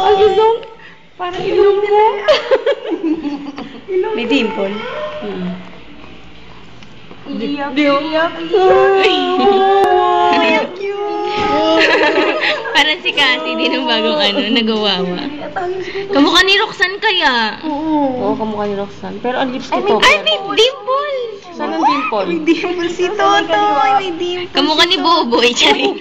Ang ilong. Parang ilong mo. May dimple. Iyak. Parang si Cassie din ng bagong nagawawa. Kamukha ni Roxanne kaya. Oo, kamukha ni Roxanne. Pero ang lips nito. Ay, may dimple! Saan ang dimple? May dimple si Totoy. May dimple. Kamukha ni Boboy. Charing.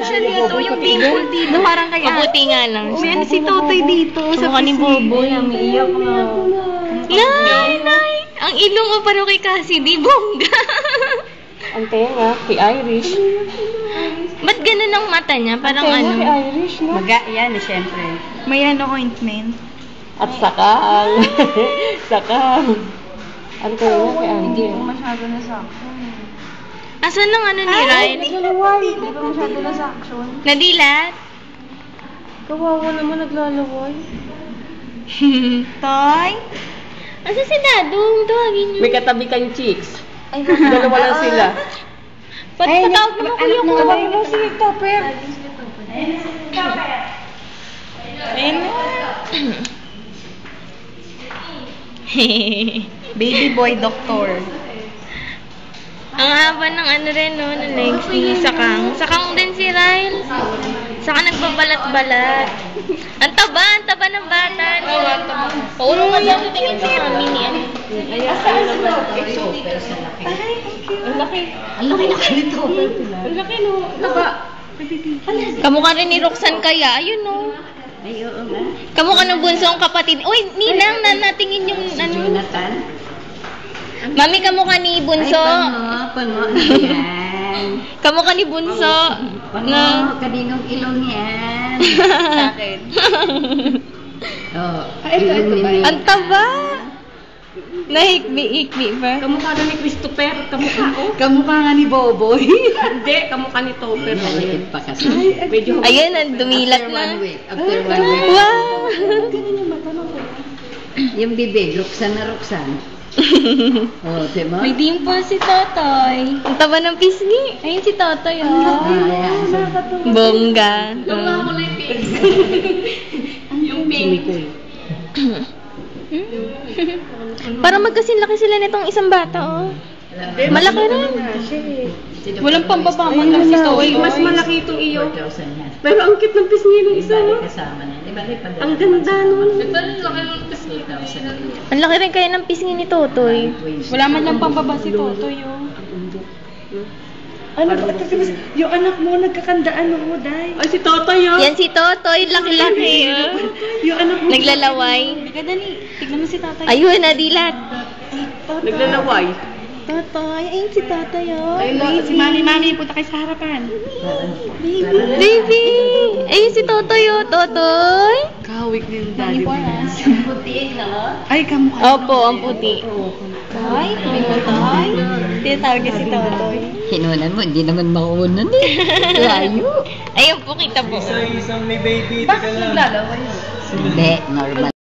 Siya dito. Yung dimple dito. Parang kaya. Mabuti nga lang. May ano si Totoy dito. Kamukha ni Boboy. Umiiyak na. Nay! Ang ilong mo parang kay Cassie, di bongga. Ang tenga, kay Irish. Ba't ganun ang mata niya? Parang Tenga, ano? kay Irish, no? Yan, syempre. May ointment. At sakal. Sakal. Ang tenga, kay Irish. Hindi ko masyado nasakto. Asan ang ni Ryan? Hindi ko masyado nasakto. Nadilat? Kawawa naman naglalaway. Toy? Asan si Dadong? Tawagin niyo. May katabi kang chicks. Dalawa lang sila. Patawag mo ko yung Tawagin mo si Topper. Baby boy doctor. Ang haba ng rin, no? Ng legs ni Sakang. Sakang din si Ryle. Saka nagbabalat-balat. Ang taba ng bata. Oo, ang taba. Pauro nga daw tingin sa mami ni ano. Ang laki. Ang laki na kayo nito. Ang laki, no? Taba. Kamukha rin ni Roxanne kaya. Ayun, no? Ay, oo nga. Kamukha ng bunsong kapatid. Uy, Ninang, natingin yung ano. Jonathan? Mami, kamukha ni Bunso. Pano yan. Kamukha ni Bunso. Na. Kaninong ilong yan. Sa akin. Ilong ni Ang taba. Nahikbi-ikbi pa. Kamukha na ni Christopher. Kamukha, oh. Kamukha nga ni Boboy. Hindi, kamukha ni Topper. Maliit pa kasi. Medyo Ayun, ang dumilat na. After 1 week. Wow! Yung bibig, Roxanne na Roxanne. Oh, diba? May dimple si Totoy. Ang taba ng pisngi. Ayun si Totoy, oh. Bongga. yung pink. Parang magkasinlaki sila nitong isang bata, oh. Malaki rin. Walang pambaba man lang si Toy. Mas malaki itong iyo. 4,000 yan. Pero ang cute ng pisngi ng isa, no? Kasama na. Diba? Ang ganda, no? Ang laki rin kaya ng pisngi ni Totoy. Wala man lang pambaba si Totoy, oh. Ano ba? Yung anak mo, nagkakandaan mo, Day. Ay, si Totoy, oh. Yan si Totoy, laki-laki, oh. Yung anak mo. Naglalaway. Dali, tignan mo si Tatay. Ayun, nadilat. Naglalaway. Totoy, ayun si Totoy, oh. Si Mami, punta kayo sa harapan. Baby! Ayun si Totoy, oh. Totoy! Kahawig ni yung daddy. Puti, no? Ay, kamukha. Opo, ang puti. Toy? May Toy? Tinatawag niya si Totoy. Hinunan mo, hindi naman makunan eh. Layo. Ayun po, kita po. Isang may baby. Bakit naglalaway? Hindi, normal.